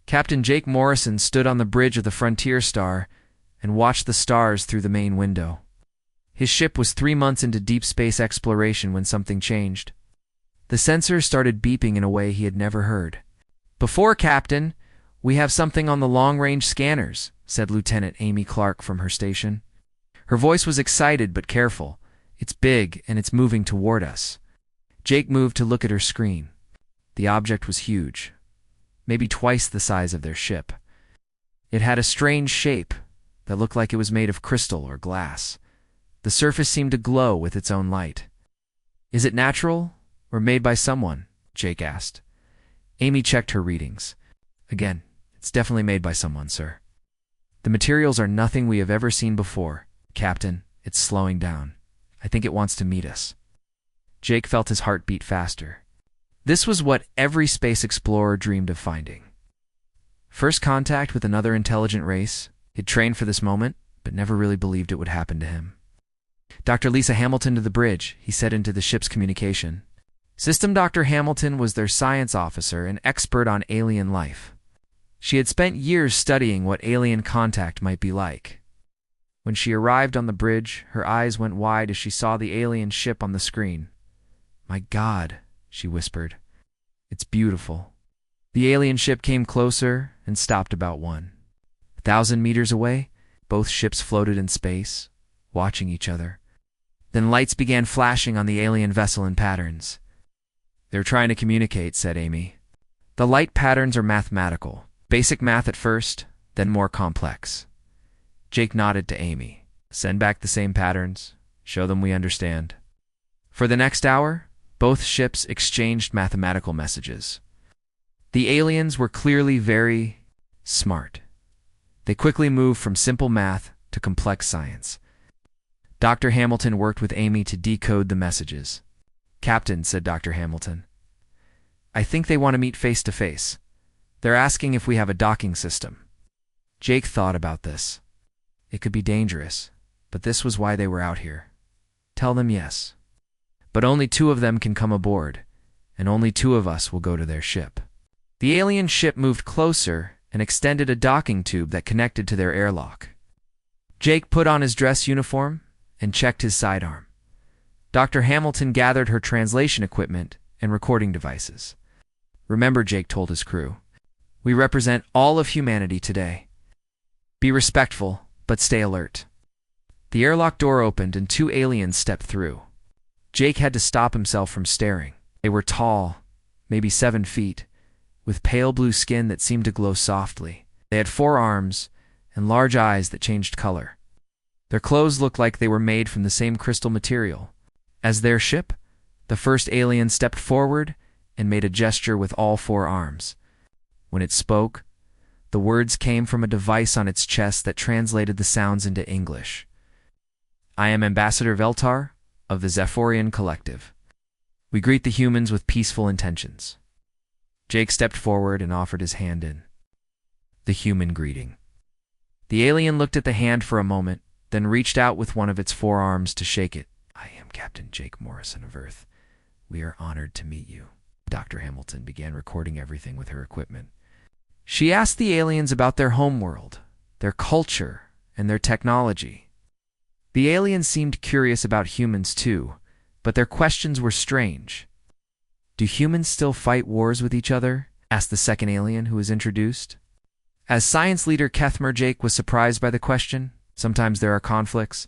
Captain Jake Morrison stood on the bridge of the Frontier Star and watched the stars through the main window. His ship was 3 months into deep space exploration when something changed. The sensors started beeping in a way he had never heard. "Before, Captain, we have something on the long-range scanners," said Lieutenant Amy Clark from her station. Her voice was excited but careful. "It's big, and it's moving toward us." Jake moved to look at her screen. The object was huge, maybe twice the size of their ship. It had a strange shape that looked like it was made of crystal or glass. The surface seemed to glow with its own light. "Is it natural or made by someone?" Jake asked. Amy checked her readings. "Again, it's definitely made by someone, sir. The materials are nothing we have ever seen before. Captain, it's slowing down. I think it wants to meet us." Jake felt his heart beat faster. This was what every space explorer dreamed of finding. First contact with another intelligent race. He'd trained for this moment, but never really believed it would happen to him. "Dr. Lisa Hamilton to the bridge," he said into the ship's communication. System Dr. Hamilton was their science officer and expert on alien life. She had spent years studying what alien contact might be like. When she arrived on the bridge, her eyes went wide as she saw the alien ship on the screen. "My God," she whispered. "It's beautiful." The alien ship came closer and stopped about 1,000 meters away. Both ships floated in space, watching each other. Then lights began flashing on the alien vessel in patterns. "They're trying to communicate," said Amy. "The light patterns are mathematical. Basic math at first, then more complex." Jake nodded to Amy. "Send back the same patterns. Show them we understand." For the next hour, both ships exchanged mathematical messages. The aliens were clearly very smart. They quickly moved from simple math to complex science. Dr. Hamilton worked with Amy to decode the messages. "Captain," said Dr. Hamilton, "I think they want to meet face to face. They're asking if we have a docking system." Jake thought about this. It could be dangerous, but this was why they were out here. Tell them yes. But only 2 of them can come aboard, and only 2 of us will go to their ship. The alien ship moved closer and extended a docking tube that connected to their airlock. Jake put on his dress uniform and checked his sidearm. Dr. Hamilton gathered her translation equipment and recording devices. "Remember," Jake told his crew, "we represent all of humanity today. Be respectful, but stay alert." The airlock door opened and 2 aliens stepped through. Jake had to stop himself from staring. They were tall, maybe 7 feet, with pale blue skin that seemed to glow softly. They had 4 arms and large eyes that changed color. Their clothes looked like they were made from the same crystal material. As their ship, the first alien stepped forward and made a gesture with all 4 arms. When it spoke, the words came from a device on its chest that translated the sounds into English. "I am Ambassador Veltar of the Zephyrian Collective. We greet the humans with peaceful intentions." Jake stepped forward and offered his hand in the human greeting. The alien looked at the hand for a moment, then reached out with one of its 4 arms to shake it. "I am Captain Jake Morrison of Earth. We are honored to meet you." Dr. Hamilton began recording everything with her equipment. She asked the aliens about their homeworld, their culture, and their technology. The aliens seemed curious about humans too, but their questions were strange. "Do humans still fight wars with each other?" asked the second alien who was introduced. As science leader Kethmer, Jake was surprised by the question. "Sometimes there are conflicts,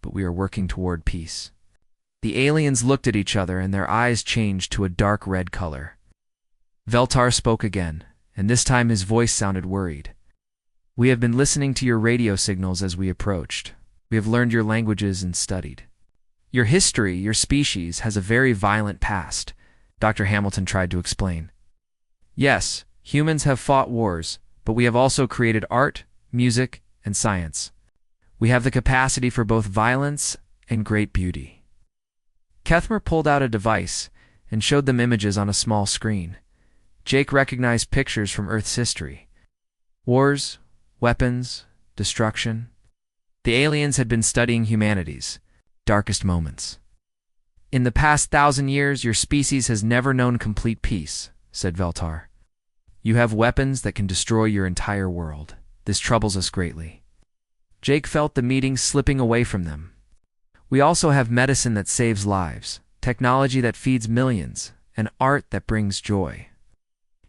but we are working toward peace." The aliens looked at each other and their eyes changed to a dark red color. Veltar spoke again, and this time his voice sounded worried. "We have been listening to your radio signals as we approached. We have learned your languages and studied. Your history, your species, has a very violent past," Dr. Hamilton tried to explain. "Yes, humans have fought wars, but we have also created art, music, and science. We have the capacity for both violence and great beauty." Kethmer pulled out a device and showed them images on a small screen. Jake recognized pictures from Earth's history. Wars, weapons, destruction. The aliens had been studying humanity's darkest moments. "In the past 1,000 years, your species has never known complete peace," said Veltar. You have weapons that can destroy your entire world. This troubles us greatly. Jake felt the meeting slipping away from them. We also have medicine that saves lives, technology that feeds millions, and art that brings joy.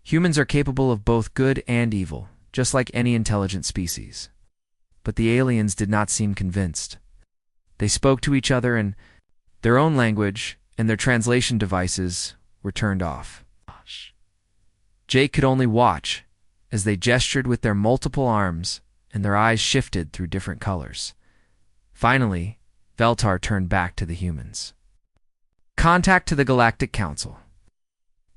Humans are capable of both good and evil, just like any intelligent species. But the aliens did not seem convinced. They spoke to each other in their own language, and their translation devices were turned off. Jake could only watch as they gestured with their multiple arms and their eyes shifted through different colors. Finally, Veltar turned back to the humans. Contact to the Galactic Council.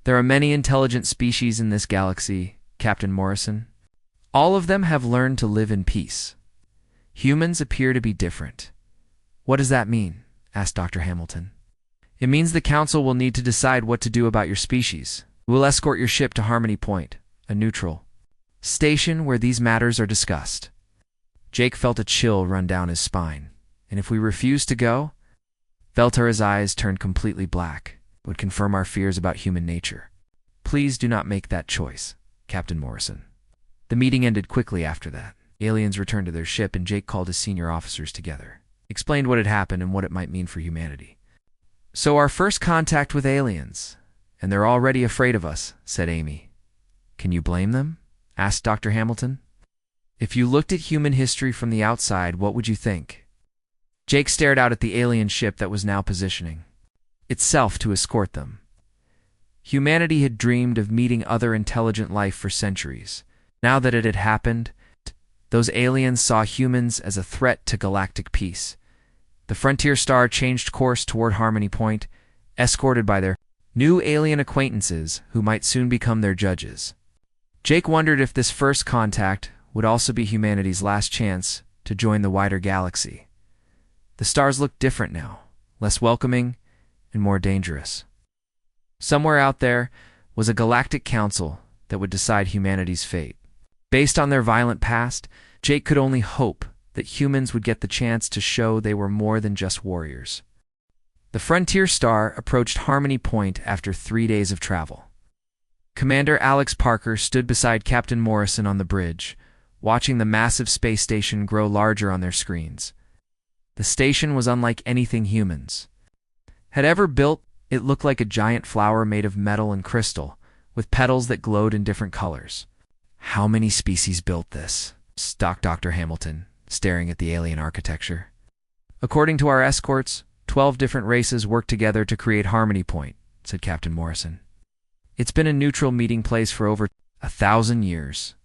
There are many intelligent species in this galaxy, Captain Morrison. All of them have learned to live in peace. Humans appear to be different. What does that mean? Asked Dr. Hamilton. It means the Council will need to decide what to do about your species. We'll escort your ship to Harmony Point, a neutral station where these matters are discussed. Jake felt a chill run down his spine. And if we refuse to go? Veltar's eyes turned completely black. It would confirm our fears about human nature. Please do not make that choice, Captain Morrison. The meeting ended quickly after that. Aliens returned to their ship and Jake called his senior officers together. Explained what had happened and what it might mean for humanity. So our first contact with aliens. And they're already afraid of us, said Amy. Can you blame them? Asked Dr. Hamilton. If you looked at human history from the outside, what would you think? Jake stared out at the alien ship that was now positioning itself to escort them. Humanity had dreamed of meeting other intelligent life for centuries. Now that it had happened, those aliens saw humans as a threat to galactic peace. The Frontier Star changed course toward Harmony Point, escorted by their new alien acquaintances who might soon become their judges. Jake wondered if this first contact would also be humanity's last chance to join the wider galaxy. The stars looked different now, less welcoming and more dangerous. Somewhere out there was a galactic council that would decide humanity's fate. Based on their violent past, Jake could only hope that humans would get the chance to show they were more than just warriors. The Frontier Star approached Harmony Point after 3 days of travel. Commander Alex Parker stood beside Captain Morrison on the bridge, watching the massive space station grow larger on their screens. The station was unlike anything humans had ever built. It looked like a giant flower made of metal and crystal, with petals that glowed in different colors. How many species built this? Stocked Dr. Hamilton, staring at the alien architecture. According to our escorts, 12 different races worked together to create Harmony Point, said Captain Morrison. It's been a neutral meeting place for over 1,000 years.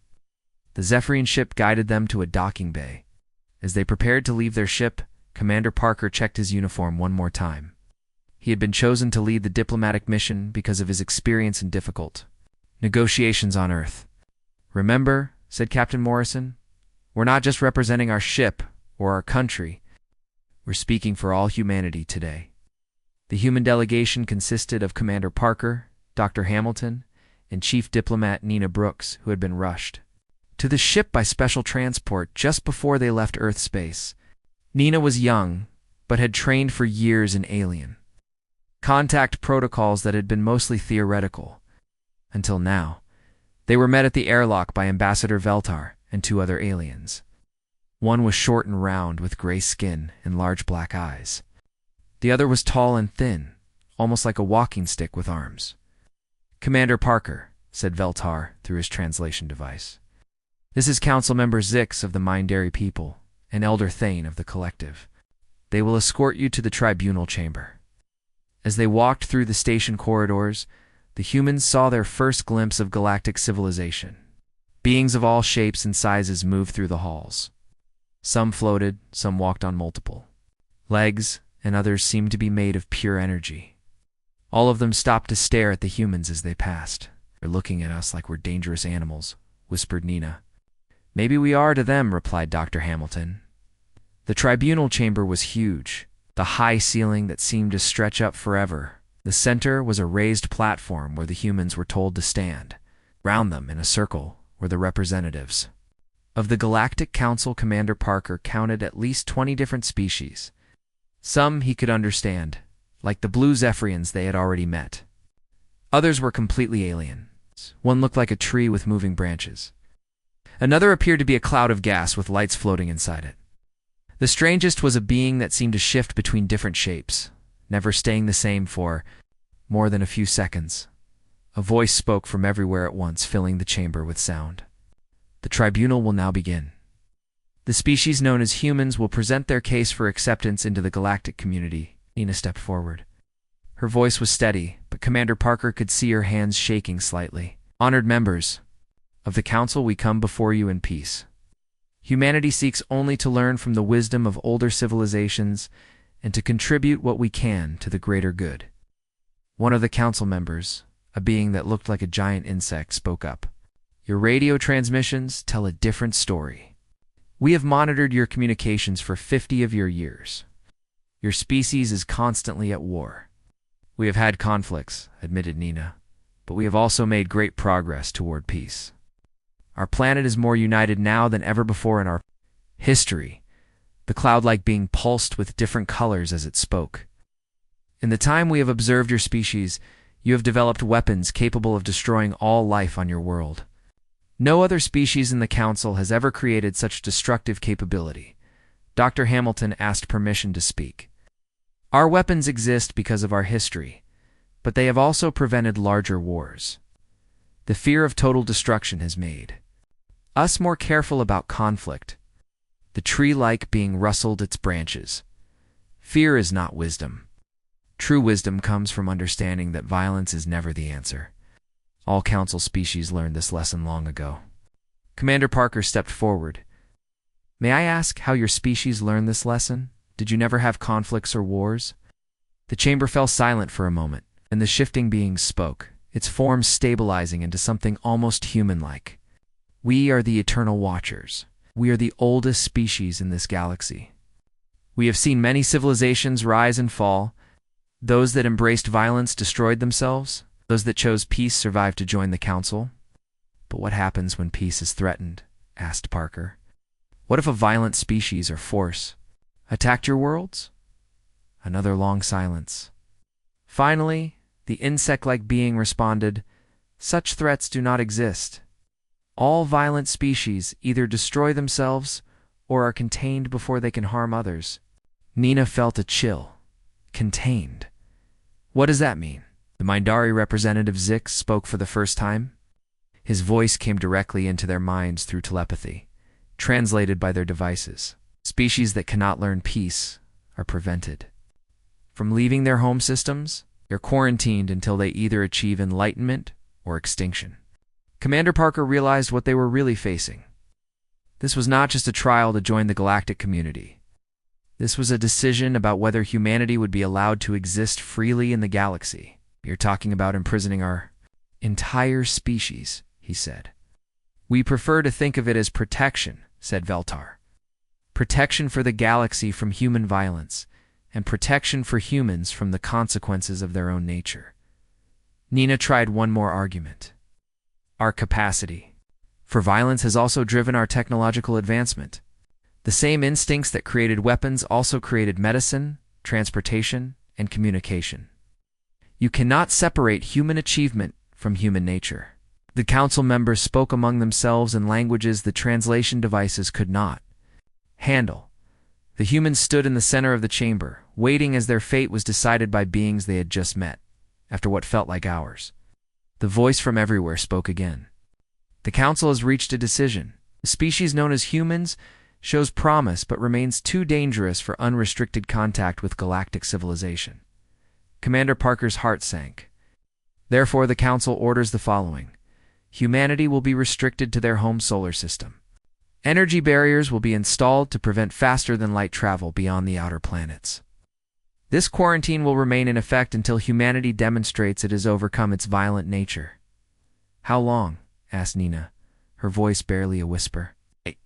The Zephyrian ship guided them to a docking bay. As they prepared to leave their ship, Commander Parker checked his uniform one more time. He had been chosen to lead the diplomatic mission because of his experience in difficult negotiations on Earth. Remember, said Captain Morrison, we're not just representing our ship or our country. We're speaking for all humanity today. The human delegation consisted of Commander Parker, Dr. Hamilton, and Chief Diplomat Nina Brooks, who had been rushed to the ship by special transport just before they left Earth space. Nina was young, but had trained for years in alien contact protocols that had been mostly theoretical. Until now, they were met at the airlock by Ambassador Veltar and 2 other aliens. One was short and round with gray skin and large black eyes. The other was tall and thin, almost like a walking stick with arms. Commander Parker, said Veltar through his translation device. This is Council Member Zix of the Mindary people and Elder Thane of the Collective. They will escort you to the tribunal chamber. As they walked through the station corridors, the humans saw their first glimpse of galactic civilization. Beings of all shapes and sizes moved through the halls. Some floated, some walked on multiple legs, and others seemed to be made of pure energy. All of them stopped to stare at the humans as they passed. They're looking at us like we're dangerous animals, whispered Nina. Maybe we are to them, replied Dr. Hamilton. The tribunal chamber was huge, the high ceiling that seemed to stretch up forever. The center was a raised platform where the humans were told to stand. Round them, in a circle, were the representatives of the Galactic Council. Commander Parker counted at least 20 different species. Some he could understand, like the blue Zephyrians they had already met. Others were completely alien, One looked like a tree with moving branches. Another appeared to be a cloud of gas with lights floating inside it. The strangest was a being that seemed to shift between different shapes, never staying the same for more than a few seconds. A voice spoke from everywhere at once, filling the chamber with sound. The tribunal will now begin. The species known as humans will present their case for acceptance into the galactic community. Nina stepped forward. Her voice was steady, but Commander Parker could see her hands shaking slightly. Honored members of the Council, we come before you in peace. Humanity seeks only to learn from the wisdom of older civilizations and to contribute what we can to the greater good. One of the Council members, a being that looked like a giant insect, spoke up. Your radio transmissions tell a different story. We have monitored your communications for 50 of your years. Your species is constantly at war. We have had conflicts, admitted Nina, but we have also made great progress toward peace. Our planet is more united now than ever before in our history. The cloud-like being pulsed with different colors as it spoke. In the time we have observed your species, you have developed weapons capable of destroying all life on your world. No other species in the Council has ever created such destructive capability. Dr. Hamilton asked permission to speak. Our weapons exist because of our history, but they have also prevented larger wars. The fear of total destruction has made us more careful about conflict. The tree-like being rustled its branches. Fear is not wisdom. True wisdom comes from understanding that violence is never the answer. All Council species learned this lesson long ago. Commander Parker stepped forward. May I ask how your species learned this lesson? Did you never have conflicts or wars? The chamber fell silent for a moment, and the shifting being spoke, its form stabilizing into something almost human-like. We are the Eternal Watchers. We are the oldest species in this galaxy. We have seen many civilizations rise and fall. Those that embraced violence destroyed themselves. Those that chose peace survived to join the Council. But what happens when peace is threatened? Asked Parker. What if a violent species or force attacked your worlds? Another long silence. Finally, the insect-like being responded, Such threats do not exist. All violent species either destroy themselves or are contained before they can harm others. Nina felt a chill. Contained. What does that mean? The Mindari representative Zix spoke for the first time. His voice came directly into their minds through telepathy, translated by their devices. Species that cannot learn peace are prevented from leaving their home systems. They're quarantined until they either achieve enlightenment or extinction. Commander Parker realized what they were really facing. This was not just a trial to join the galactic community. This was a decision about whether humanity would be allowed to exist freely in the galaxy. You're talking about imprisoning our entire species, he said. We prefer to think of it as protection, said Veltar. Protection for the galaxy from human violence, and protection for humans from the consequences of their own nature. Nina tried one more argument. Our capacity for violence has also driven our technological advancement. The same instincts that created weapons also created medicine, transportation, and communication. You cannot separate human achievement from human nature. The Council members spoke among themselves in languages the translation devices could not handle. The humans stood in the center of the chamber, waiting as their fate was decided by beings they had just met, after what felt like hours. The voice from everywhere spoke again. The Council has reached a decision. The species known as humans shows promise but remains too dangerous for unrestricted contact with galactic civilization. Commander Parker's heart sank. Therefore, the Council orders the following. Humanity will be restricted to their home solar system. Energy barriers will be installed to prevent faster-than-light travel beyond the outer planets. This quarantine will remain in effect until humanity demonstrates it has overcome its violent nature. How long? Asked Nina, her voice barely a whisper. It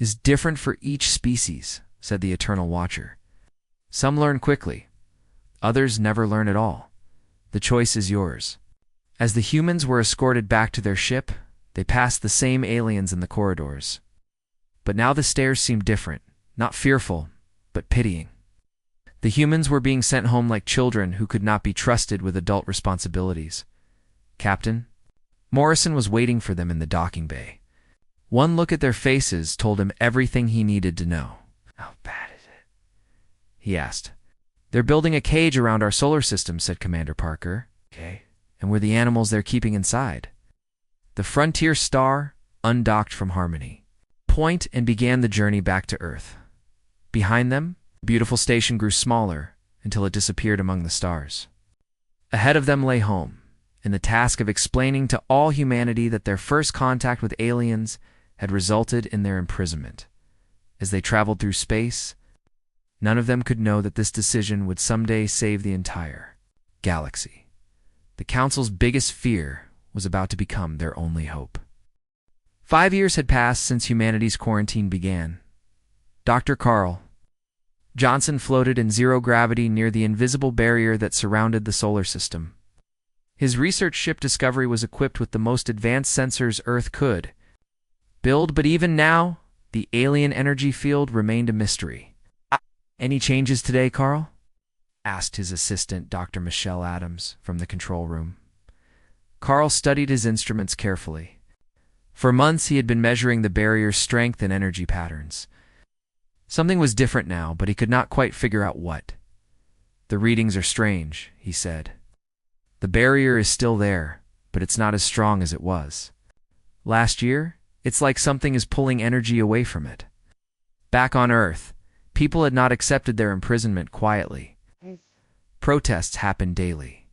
is different for each species, said the Eternal Watcher. Some learn quickly. Others never learn at all. The choice is yours. As the humans were escorted back to their ship, they passed the same aliens in the corridors. But now the stares seemed different, not fearful, but pitying. The humans were being sent home like children who could not be trusted with adult responsibilities. Captain, Morrison was waiting for them in the docking bay. One look at their faces told him everything he needed to know. "How bad is it?" he asked. "They're building a cage around our solar system," said Commander Parker. "Okay. And we're the animals they're keeping inside." The Frontier Star undocked from Harmony Point and began the journey back to Earth. Behind them, the beautiful station grew smaller until it disappeared among the stars. Ahead of them lay home, and the task of explaining to all humanity that their first contact with aliens had resulted in their imprisonment. As they traveled through space, none of them could know that this decision would someday save the entire galaxy. The Council's biggest fear was about to become their only hope. 5 years had passed since humanity's quarantine began. Dr. Carl Johnson floated in zero gravity near the invisible barrier that surrounded the solar system. His research ship Discovery was equipped with the most advanced sensors Earth could build, but even now, the alien energy field remained a mystery. "Any changes today, Carl?" asked his assistant, Dr. Michelle Adams, from the control room. Carl studied his instruments carefully. For months, he had been measuring the barrier's strength and energy patterns. Something was different now, but he could not quite figure out what. "The readings are strange," he said. "The barrier is still there, but it's not as strong as it was. Last year, it's like something is pulling energy away from it." Back on Earth, people had not accepted their imprisonment quietly. Protests happened daily.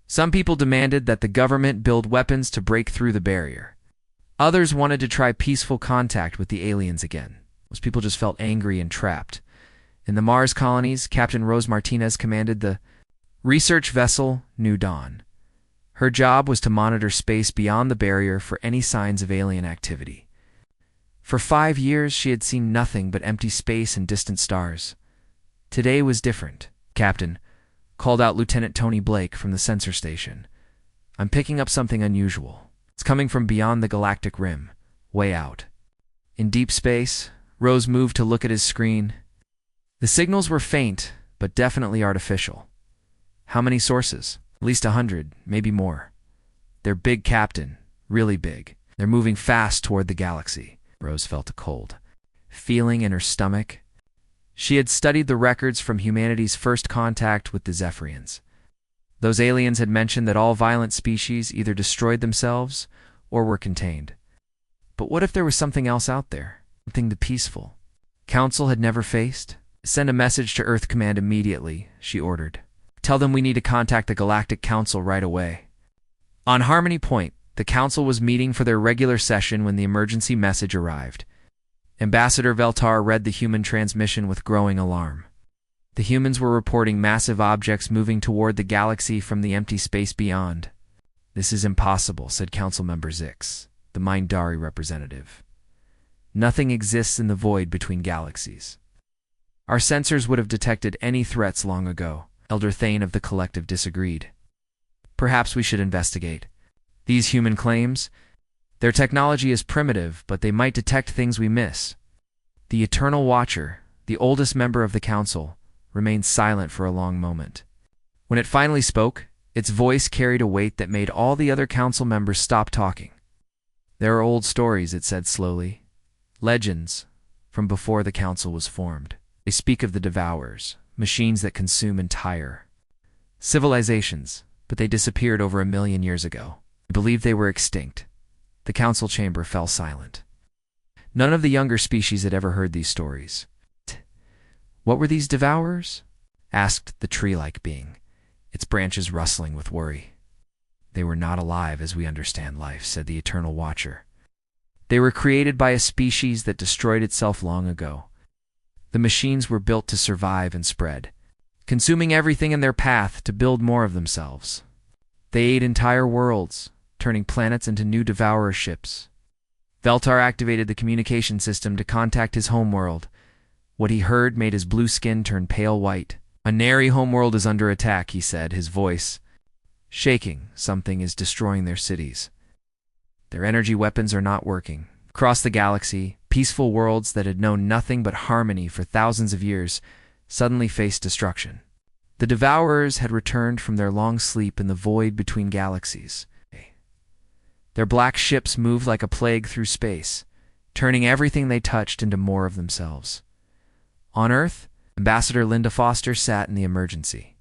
Some people demanded that the government build weapons to break through the barrier. Others wanted to try peaceful contact with the aliens again. Most people just felt angry and trapped. In the Mars colonies, Captain Rose Martinez commanded the research vessel New Dawn. Her job was to monitor space beyond the barrier for any signs of alien activity. For 5 years, she had seen nothing but empty space and distant stars. Today was different. "Captain," called out Lieutenant Tony Blake from the sensor station. "I'm picking up something unusual. It's coming from beyond the galactic rim, way out." In deep space, Rose moved to look at his screen. The signals were faint, but definitely artificial. "How many sources?" "At least 100, maybe more. They're big, Captain, really big. They're moving fast toward the galaxy." Rose felt a cold feeling in her stomach. She had studied the records from humanity's first contact with the Zephyrians. Those aliens had mentioned that all violent species either destroyed themselves or were contained. But what if there was something else out there? Something the peaceful Council had never faced? "Send a message to Earth Command immediately," she ordered. "Tell them we need to contact the Galactic Council right away." On Harmony Point, the Council was meeting for their regular session when the emergency message arrived. Ambassador Veltar read the human transmission with growing alarm. The humans were reporting massive objects moving toward the galaxy from the empty space beyond. "This is impossible," said Council Member Zix, the Mindari representative. "Nothing exists in the void between galaxies. Our sensors would have detected any threats long ago." Elder Thane of the Collective disagreed. "Perhaps we should investigate these human claims. Their technology is primitive, but they might detect things we miss." The Eternal Watcher, the oldest member of the Council, remained silent for a long moment. When it finally spoke, its voice carried a weight that made all the other Council members stop talking. "There are old stories," it said slowly. "Legends from before the Council was formed. They speak of the Devourers, machines that consume entire civilizations, but they disappeared over 1 million years ago. I believe they were extinct." The Council chamber fell silent. None of the younger species had ever heard these stories. "What were these Devourers?" asked the tree-like being, its branches rustling with worry. "They were not alive as we understand life," said the Eternal Watcher. "They were created by a species that destroyed itself long ago. The machines were built to survive and spread, consuming everything in their path to build more of themselves. They ate entire worlds, turning planets into new devourer ships." Veltar activated the communication system to contact his homeworld. What he heard made his blue skin turn pale white. "A Neri homeworld is under attack," he said, his voice shaking. "Something is destroying their cities. Their energy weapons are not working." Across the galaxy, peaceful worlds that had known nothing but harmony for thousands of years suddenly faced destruction. The Devourers had returned from their long sleep in the void between galaxies. Their black ships moved like a plague through space, turning everything they touched into more of themselves. On Earth, Ambassador Linda Foster sat in the emergency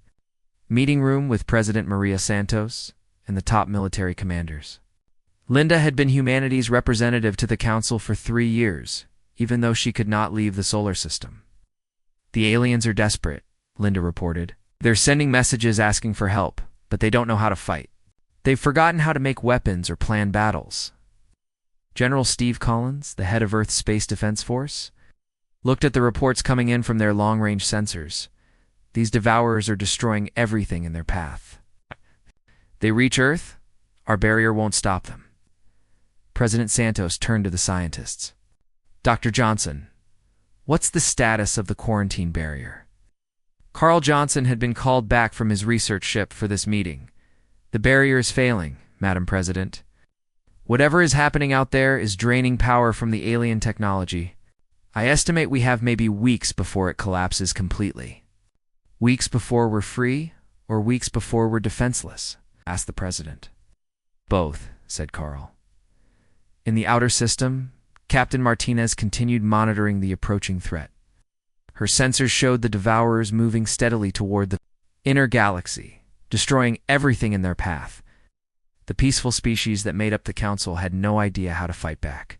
meeting room with President Maria Santos and the top military commanders. Linda had been humanity's representative to the Council for 3 years, even though she could not leave the solar system. "The aliens are desperate," Linda reported. "They're sending messages asking for help, but they don't know how to fight. They've forgotten how to make weapons or plan battles." General Steve Collins, the head of Earth's Space Defense Force, looked at the reports coming in from their long-range sensors. "These devourers are destroying everything in their path. They reach Earth, our barrier won't stop them." President Santos turned to the scientists. "Dr. Johnson, what's the status of the quarantine barrier?" Carl Johnson had been called back from his research ship for this meeting. "The barrier is failing, Madam President. Whatever is happening out there is draining power from the alien technology. I estimate we have maybe weeks before it collapses completely." "Weeks before we're free, or weeks before we're defenseless?" asked the president. "Both," said Carl. In the outer system, Captain Martinez continued monitoring the approaching threat. Her sensors showed the devourers moving steadily toward the inner galaxy, destroying everything in their path. The peaceful species that made up the council had no idea how to fight back.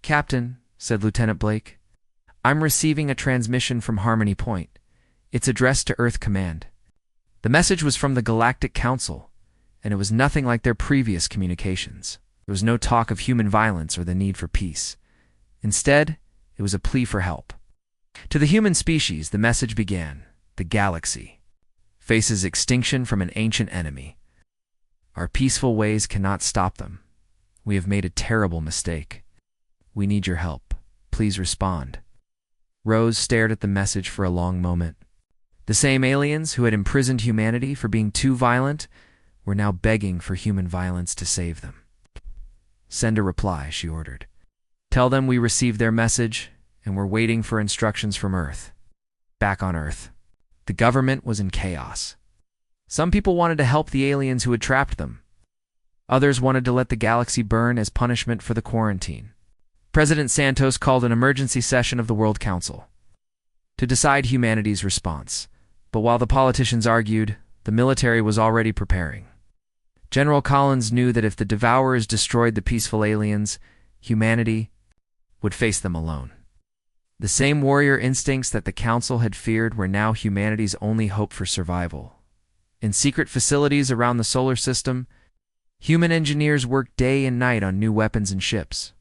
"Captain," said Lieutenant Blake, "I'm receiving a transmission from Harmony Point. It's addressed to Earth Command." The message was from the Galactic Council, and it was nothing like their previous communications. There was no talk of human violence or the need for peace. Instead, it was a plea for help. To the human species, the message began: "The galaxy faces extinction from an ancient enemy. Our peaceful ways cannot stop them. We have made a terrible mistake. We need your help. Please respond." Rose stared at the message for a long moment. The same aliens who had imprisoned humanity for being too violent were now begging for human violence to save them. "Send a reply," she ordered. "Tell them we received their message and we're waiting for instructions from Earth." Back on Earth, the government was in chaos. Some people wanted to help the aliens who had trapped them. Others wanted to let the galaxy burn as punishment for the quarantine. President Santos called an emergency session of the World Council to decide humanity's response. But while the politicians argued, the military was already preparing. General Collins knew that if the devourers destroyed the peaceful aliens, humanity would face them alone. The same warrior instincts that the Council had feared were now humanity's only hope for survival. In secret facilities around the solar system, human engineers worked day and night on new weapons and ships.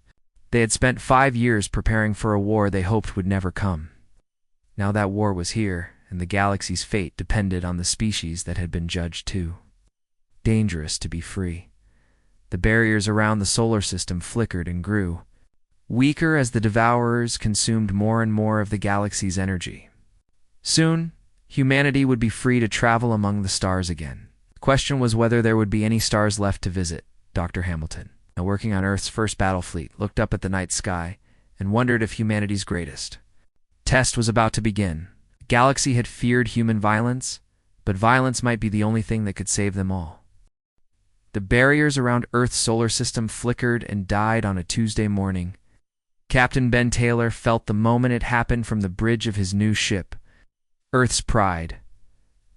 They had spent 5 years preparing for a war they hoped would never come. Now that war was here, and the galaxy's fate depended on the species that had been judged too dangerous to be free. The barriers around the solar system flickered and grew, weaker as the devourers consumed more and more of the galaxy's energy. Soon, humanity would be free to travel among the stars again. The question was whether there would be any stars left to visit. Dr. Hamilton, now working on Earth's first battle fleet, looked up at the night sky and wondered if humanity's greatest test was about to begin. The galaxy had feared human violence, but violence might be the only thing that could save them all. The barriers around Earth's solar system flickered and died on a Tuesday morning. Captain Ben Taylor felt the moment it happened from the bridge of his new ship, Earth's Pride.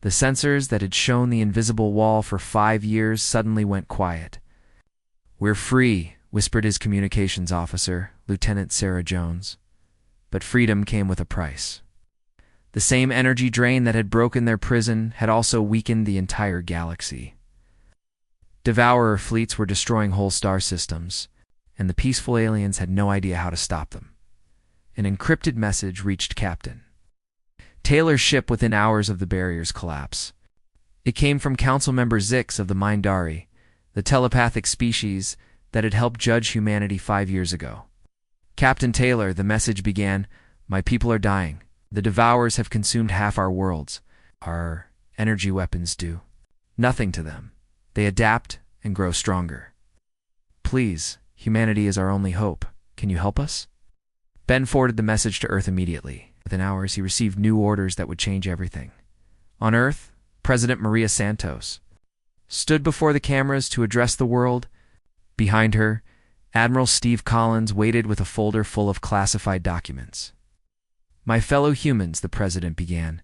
The sensors that had shown the invisible wall for 5 years suddenly went quiet. "We're free," whispered his communications officer, Lieutenant Sarah Jones. But freedom came with a price. The same energy drain that had broken their prison had also weakened the entire galaxy. Devourer fleets were destroying whole star systems, and the peaceful aliens had no idea how to stop them. An encrypted message reached Captain Taylor's ship within hours of the barrier's collapse. It came from Council Member Zix of the Mindari, the telepathic species that had helped judge humanity 5 years ago. "Captain Taylor," the message began, "my people are dying. The devourers have consumed half our worlds. Our energy weapons do nothing to them. They adapt and grow stronger. Please, humanity is our only hope. Can you help us?" Ben forwarded the message to Earth immediately. Within hours, he received new orders that would change everything. On Earth, President Maria Santos stood before the cameras to address the world. Behind her, Admiral Steve Collins waited with a folder full of classified documents. "My fellow humans," the president began,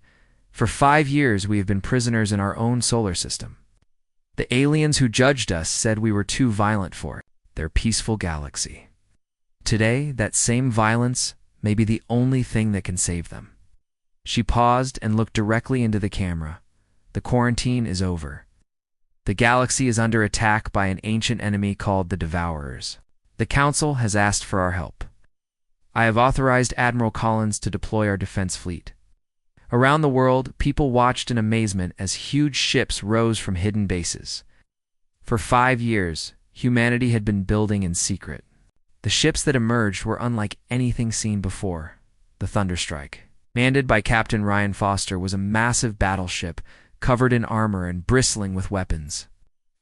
"for 5 years we have been prisoners in our own solar system. The aliens who judged us said we were too violent for their peaceful galaxy. Today, that same violence may be the only thing that can save them." She paused and looked directly into the camera. "The quarantine is over. The galaxy is under attack by an ancient enemy called the Devourers. The Council has asked for our help. I have authorized Admiral Collins to deploy our defense fleet." Around the world, people watched in amazement as huge ships rose from hidden bases. For 5 years, humanity had been building in secret. The ships that emerged were unlike anything seen before. The Thunderstrike, manned by Captain Ryan Foster, was a massive battleship covered in armor and bristling with weapons.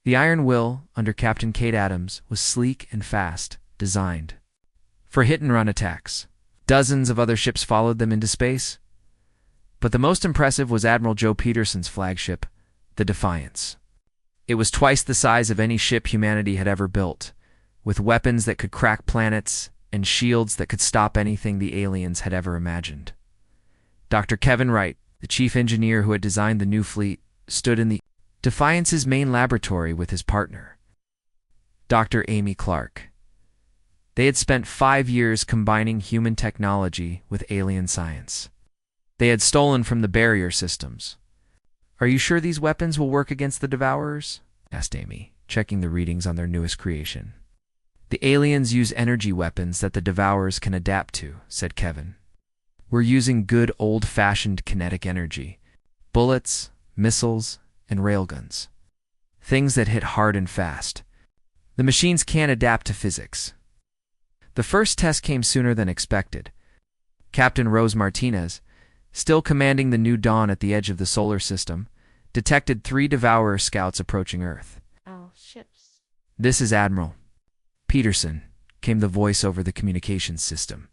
The Iron Will, under Captain Kate Adams, was sleek and fast, designed for hit-and-run attacks. Dozens of other ships followed them into space, but the most impressive was Admiral Joe Peterson's flagship, the Defiance. It was twice the size of any ship humanity had ever built, with weapons that could crack planets and shields that could stop anything the aliens had ever imagined. Dr. Kevin Wright, the chief engineer who had designed the new fleet, stood in the Defiance's main laboratory with his partner, Dr. Amy Clark. They had spent 5 years combining human technology with alien science. They had stolen from the barrier systems. "Are you sure these weapons will work against the Devourers?" asked Amy, checking the readings on their newest creation. "The aliens use energy weapons that the Devourers can adapt to," said Kevin. "We're using good old-fashioned kinetic energy. Bullets, missiles, and railguns. Things that hit hard and fast. The machines can't adapt to physics." The first test came sooner than expected. Captain Rose Martinez, still commanding the New Dawn at the edge of the solar system, detected 3 Devourer scouts approaching Earth. "Our ships." "This is Admiral Peterson," came the voice over the communications system.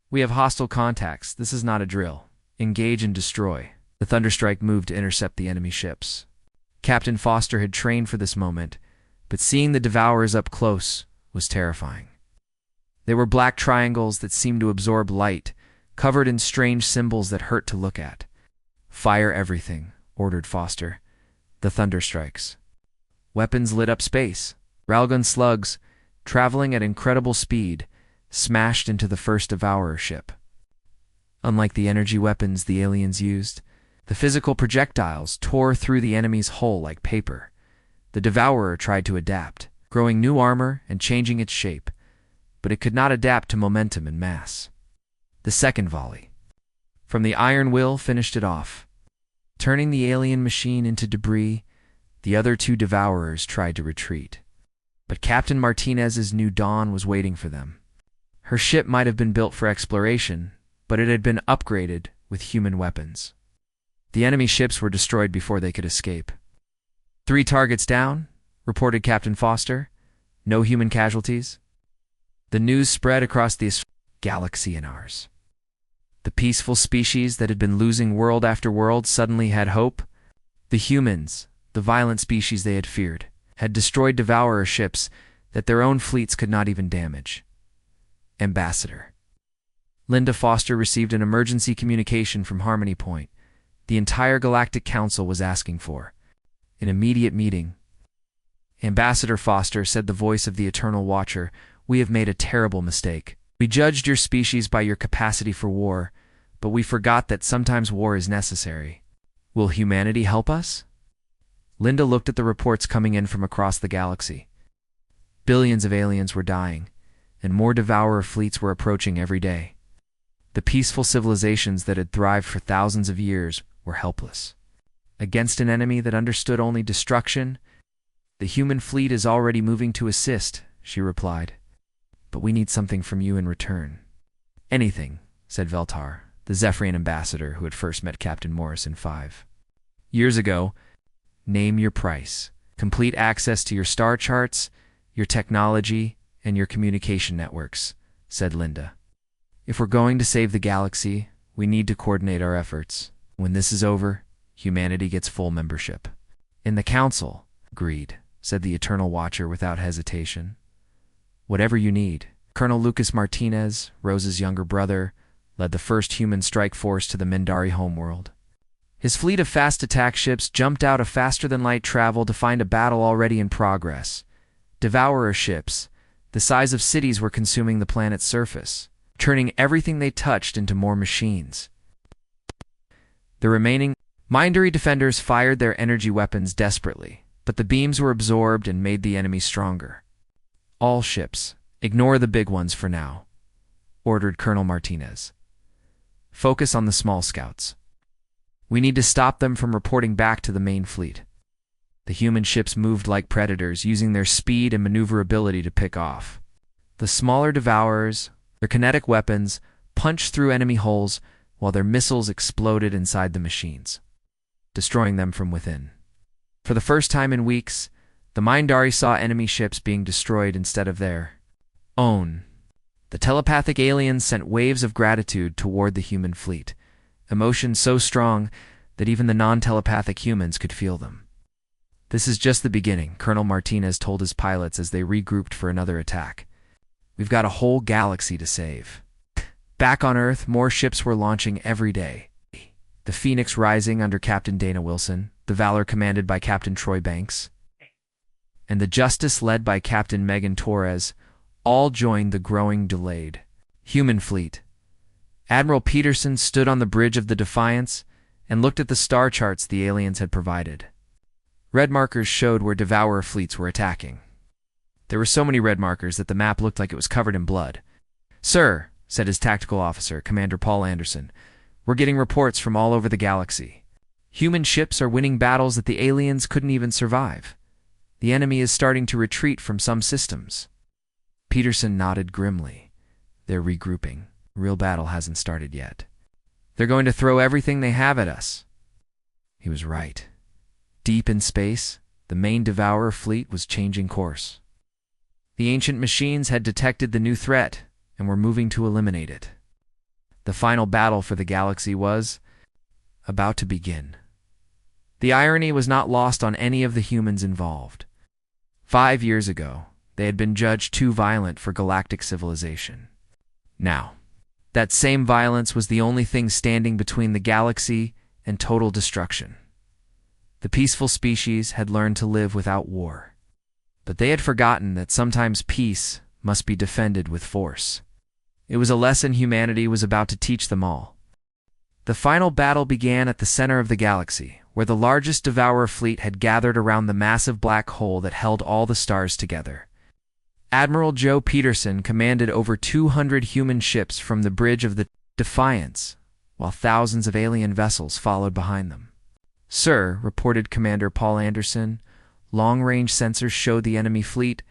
"We have hostile contacts. This is not a drill. Engage and destroy." The Thunderstrike moved to intercept the enemy ships. Captain Foster had trained for this moment, but seeing the Devourers up close was terrifying. They were black triangles that seemed to absorb light, covered in strange symbols that hurt to look at. "Fire everything," ordered Foster. The Thunderstrikes. Weapons lit up space. Railgun slugs, traveling at incredible speed, smashed into the first Devourer ship. Unlike the energy weapons the aliens used, the physical projectiles tore through the enemy's hull like paper. The Devourer tried to adapt, growing new armor and changing its shape, but it could not adapt to momentum and mass. The second volley from the Iron Will finished it off. Turning the alien machine into debris, the other 2 Devourers tried to retreat. But Captain Martinez's New Dawn was waiting for them. Her ship might have been built for exploration, but it had been upgraded with human weapons. The enemy ships were destroyed before they could escape. 3 targets down," reported Captain Foster. "No human casualties." The news spread across the galaxy and ours. The peaceful species that had been losing world after world suddenly had hope. The humans, the violent species they had feared, had destroyed Devourer ships that their own fleets could not even damage. Ambassador Linda Foster received an emergency communication from Harmony Point. The entire Galactic Council was asking for an immediate meeting. "Ambassador Foster," said the voice of the Eternal Watcher, "we have made a terrible mistake. We judged your species by your capacity for war, but we forgot that sometimes war is necessary. Will humanity help us?" Linda looked at the reports coming in from across the galaxy. Billions of aliens were dying, and more Devourer fleets were approaching every day. The peaceful civilizations that had thrived for thousands of years were helpless. Against an enemy that understood only destruction, "The human fleet is already moving to assist," she replied. "But we need something from you in return." "Anything," said Veltar, the Zephyrian ambassador who had first met Captain Morrison 5 years ago. "Name your price. Complete access to your star charts, your technology, and your communication networks," said Linda. "If we're going to save the galaxy, we need to coordinate our efforts. When this is over, humanity gets full membership." "In the Council," agreed, said the Eternal Watcher without hesitation. Whatever you need. Colonel Lucas Martinez, Rose's younger brother, led the first human strike force to the Mindari homeworld. His fleet of fast attack ships jumped out of faster-than-light travel to find a battle already in progress. Devourer ships, the size of cities, were consuming the planet's surface, turning everything they touched into more machines. The remaining Mindari defenders fired their energy weapons desperately, but the beams were absorbed and made the enemy stronger. All ships, ignore the big ones for now, ordered Colonel Martinez. Focus on the small scouts. We need to stop them from reporting back to the main fleet. The human ships moved like predators, using their speed and maneuverability to pick off. The smaller devourers, their kinetic weapons, punched through enemy hulls while their missiles exploded inside the machines, destroying them from within. For the first time in weeks, the Mindari saw enemy ships being destroyed instead of their own. The telepathic aliens sent waves of gratitude toward the human fleet, emotions so strong that even the non-telepathic humans could feel them. This is just the beginning, Colonel Martinez told his pilots as they regrouped for another attack. We've got a whole galaxy to save. Back on Earth, more ships were launching every day. The Phoenix rising under Captain Dana Wilson, the Valor commanded by Captain Troy Banks, and the Justice led by Captain Megan Torres all joined the growing delayed human fleet. Admiral Peterson stood on the bridge of the Defiance and looked at the star charts the aliens had provided. Red markers showed where Devourer fleets were attacking. There were so many red markers that the map looked like it was covered in blood. "Sir," said his tactical officer, Commander Paul Anderson, "we're getting reports from all over the galaxy. Human ships are winning battles that the aliens couldn't even survive. The enemy is starting to retreat from some systems." Peterson nodded grimly. "They're regrouping. Real battle hasn't started yet. They're going to throw everything they have at us." He was right. Deep in space, the main Devourer fleet was changing course. The ancient machines had detected the new threat and were moving to eliminate it. The final battle for the galaxy was about to begin. The irony was not lost on any of the humans involved. 5 years ago, they had been judged too violent for galactic civilization. Now, that same violence was the only thing standing between the galaxy and total destruction. The peaceful species had learned to live without war, but they had forgotten that sometimes peace must be defended with force. It was a lesson humanity was about to teach them all. The final battle began at the center of the galaxy, where the largest Devourer fleet had gathered around the massive black hole that held all the stars together. Admiral Joe Peterson commanded over 200 human ships from the bridge of the Defiance, while thousands of alien vessels followed behind them. "Sir," reported Commander Paul Anderson, "long-range sensors showed the enemy fleet.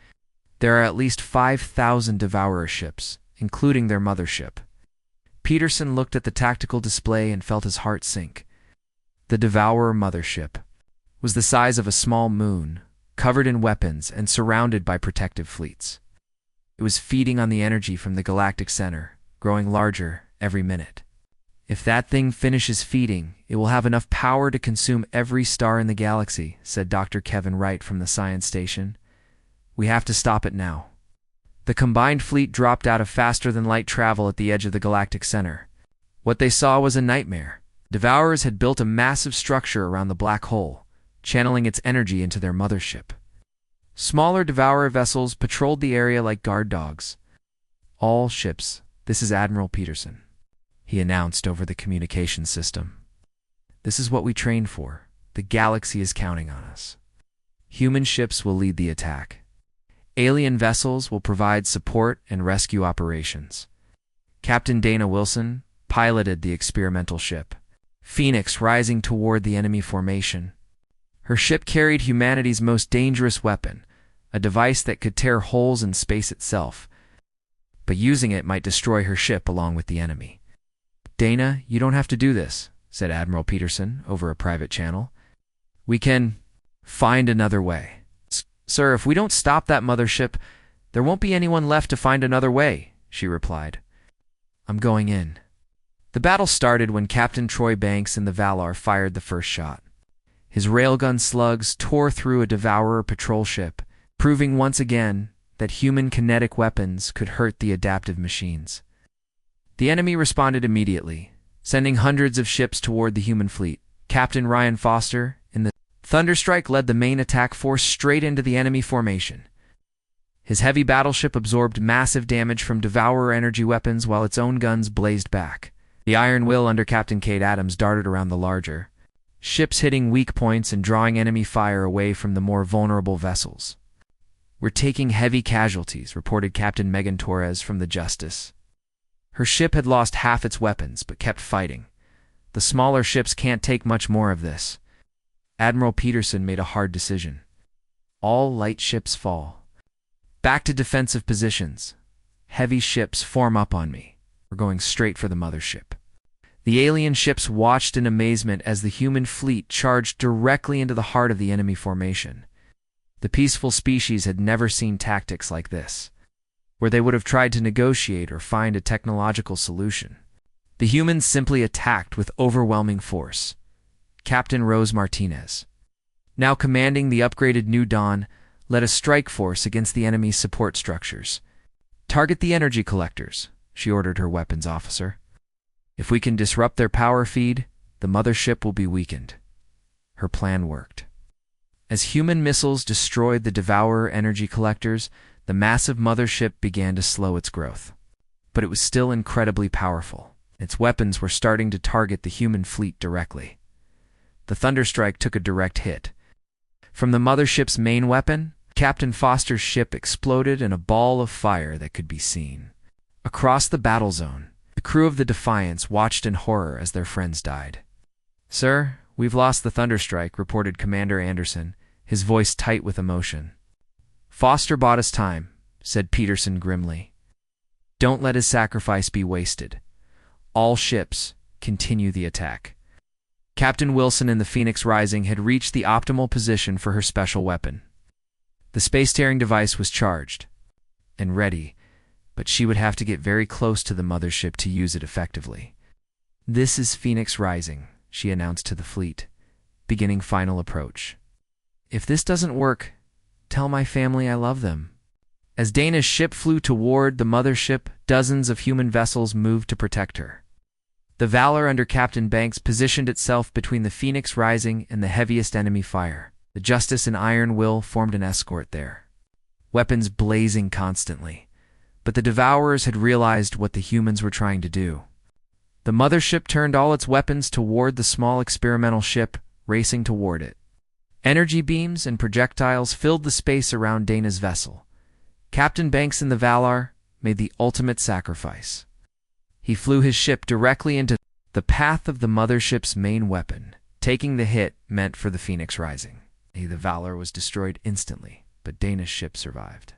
There are at least 5,000 Devourer ships, including their mothership." Peterson looked at the tactical display and felt his heart sink. The Devourer mothership was the size of a small moon, covered in weapons and surrounded by protective fleets. It was feeding on the energy from the galactic center, growing larger every minute. "If that thing finishes feeding, it will have enough power to consume every star in the galaxy," said Dr. Kevin Wright from the science station. "We have to stop it now." The combined fleet dropped out of faster-than-light travel at the edge of the galactic center. What they saw was a nightmare. Devourers had built a massive structure around the black hole, channeling its energy into their mothership. Smaller Devourer vessels patrolled the area like guard dogs. "All ships, this is Admiral Peterson," he announced over the communication system. "This is what we trained for. The galaxy is counting on us. Human ships will lead the attack. Alien vessels will provide support and rescue operations." Captain Dana Wilson piloted the experimental ship, Phoenix, rising toward the enemy formation. Her ship carried humanity's most dangerous weapon, a device that could tear holes in space itself, but using it might destroy her ship along with the enemy. "Dana, you don't have to do this," said Admiral Peterson over a private channel. "We can find another way." "Sir, if we don't stop that mothership, there won't be anyone left to find another way," she replied. "I'm going in." The battle started when Captain Troy Banks and the Valor fired the first shot. His railgun slugs tore through a Devourer patrol ship, proving once again that human kinetic weapons could hurt the adaptive machines. The enemy responded immediately, sending hundreds of ships toward the human fleet. Captain Ryan Foster in the Thunderstrike led the main attack force straight into the enemy formation. His heavy battleship absorbed massive damage from Devourer energy weapons while its own guns blazed back. The Iron Will under Captain Kate Adams darted around the larger ships, hitting weak points and drawing enemy fire away from the more vulnerable vessels. "We're taking heavy casualties," reported Captain Megan Torres from the Justice. Her ship had lost half its weapons, but kept fighting. "The smaller ships can't take much more of this." Admiral Peterson made a hard decision. "All light ships fall. Back to defensive positions. Heavy ships form up on me. We're going straight for the mothership." The alien ships watched in amazement as the human fleet charged directly into the heart of the enemy formation. The peaceful species had never seen tactics like this, where they would have tried to negotiate or find a technological solution. The humans simply attacked with overwhelming force. Captain Rose Martinez, now commanding the upgraded New Dawn, led a strike force against the enemy's support structures. "Target the energy collectors," she ordered her weapons officer. "If we can disrupt their power feed, the mothership will be weakened." Her plan worked. As human missiles destroyed the Devourer energy collectors, the massive mothership began to slow its growth. But it was still incredibly powerful. Its weapons were starting to target the human fleet directly. The Thunderstrike took a direct hit. From the mothership's main weapon, Captain Foster's ship exploded in a ball of fire that could be seen. Across the battle zone, the crew of the Defiance watched in horror as their friends died. "Sir, we've lost the Thunderstrike," reported Commander Anderson, his voice tight with emotion. "Foster bought us time," said Peterson grimly. "Don't let his sacrifice be wasted. All ships, continue the attack." Captain Wilson in the Phoenix Rising had reached the optimal position for her special weapon. The space-tearing device was charged and ready, but she would have to get very close to the mothership to use it effectively. "This is Phoenix Rising," she announced to the fleet, beginning final approach. "If this doesn't work, tell my family I love them." As Dana's ship flew toward the mothership, dozens of human vessels moved to protect her. The Valor under Captain Banks positioned itself between the Phoenix Rising and the heaviest enemy fire. The Justice and Iron Will formed an escort there, weapons blazing constantly. But the Devourers had realized what the humans were trying to do. The mothership turned all its weapons toward the small experimental ship, racing toward it. Energy beams and projectiles filled the space around Dana's vessel. Captain Banks in the Valor made the ultimate sacrifice. He flew his ship directly into the path of the mothership's main weapon, taking the hit meant for the Phoenix Rising. The Valor was destroyed instantly, but Dana's ship survived.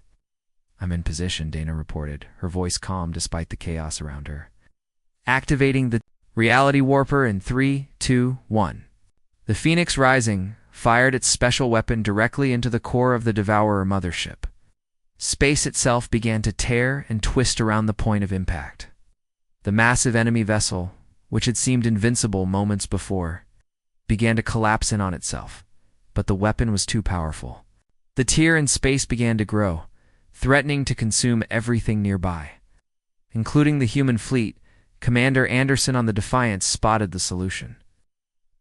"I'm in position," Dana reported, her voice calm despite the chaos around her. Activating the reality warper in 3, 2, 1. The Phoenix Rising fired its special weapon directly into the core of the Devourer mothership. Space itself began to tear and twist around the point of impact. The massive enemy vessel, which had seemed invincible moments before, began to collapse in on itself, but the weapon was too powerful. The tear in space began to grow, threatening to consume everything nearby. Including the human fleet, Commander Anderson on the Defiance spotted the solution.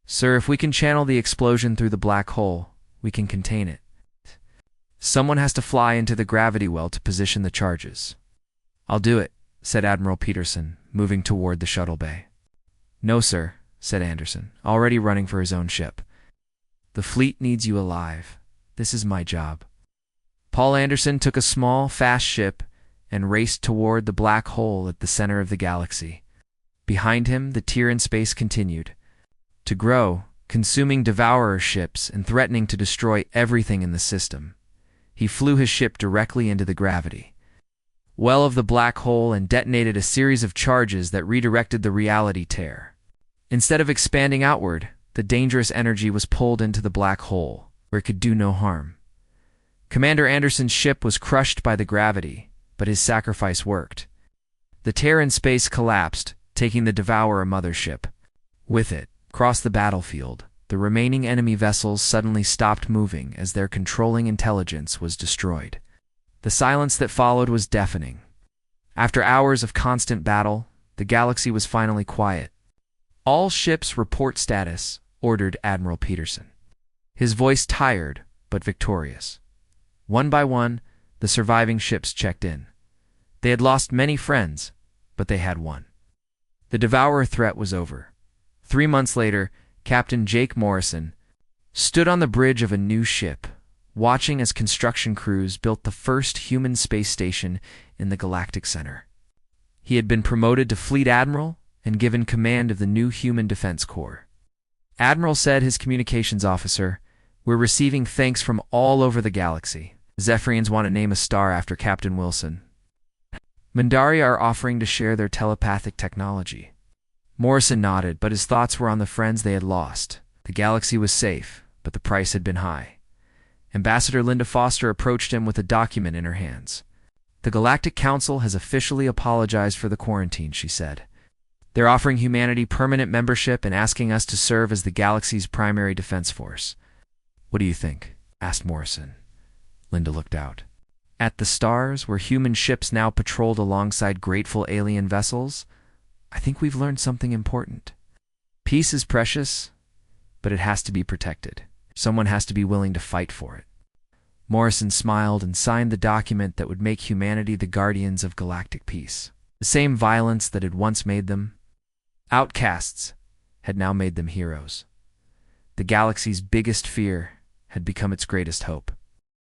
"Sir, if we can channel the explosion through the black hole, we can contain it. Someone has to fly into the gravity well to position the charges." "I'll do it," said Admiral Peterson, moving toward the shuttle bay. "No, sir," said Anderson, already running for his own ship. "The fleet needs you alive. This is my job." Paul Anderson took a small, fast ship and raced toward the black hole at the center of the galaxy. Behind him, the tear in space continued to grow, consuming Devourer ships and threatening to destroy everything in the system. He flew his ship directly into the gravity well of the black hole and detonated a series of charges that redirected the reality tear. Instead of expanding outward, the dangerous energy was pulled into the black hole, where it could do no harm. Commander Anderson's ship was crushed by the gravity, but his sacrifice worked. The tear in space collapsed, taking the Devourer mothership with it. Across the battlefield, the remaining enemy vessels suddenly stopped moving as their controlling intelligence was destroyed. The silence that followed was deafening. After hours of constant battle, the galaxy was finally quiet. "All ships report status," ordered Admiral Peterson. His voice tired, but victorious. One by one, the surviving ships checked in. They had lost many friends, but they had won. The Devourer threat was over. 3 months later, Captain Jake Morrison stood on the bridge of a new ship, watching as construction crews built the first human space station in the Galactic Center. He had been promoted to Fleet Admiral and given command of the new Human Defense Corps. Admiral said his communications officer, "We're receiving thanks from all over the galaxy. Zephyrians want to name a star after Captain Wilson. Mindaria are offering to share their telepathic technology." Morrison nodded, but his thoughts were on the friends they had lost. The galaxy was safe, but the price had been high. Ambassador Linda Foster approached him with a document in her hands. "The Galactic Council has officially apologized for the quarantine," she said. "They're offering humanity permanent membership and asking us to serve as the galaxy's primary defense force." "What do you think?" asked Morrison. Linda looked out. "At the stars, where human ships now patrolled alongside grateful alien vessels, I think we've learned something important. Peace is precious, but it has to be protected. Someone has to be willing to fight for it." Morrison smiled and signed the document that would make humanity the guardians of galactic peace. The same violence that had once made them outcasts had now made them heroes. The galaxy's biggest fear had become its greatest hope.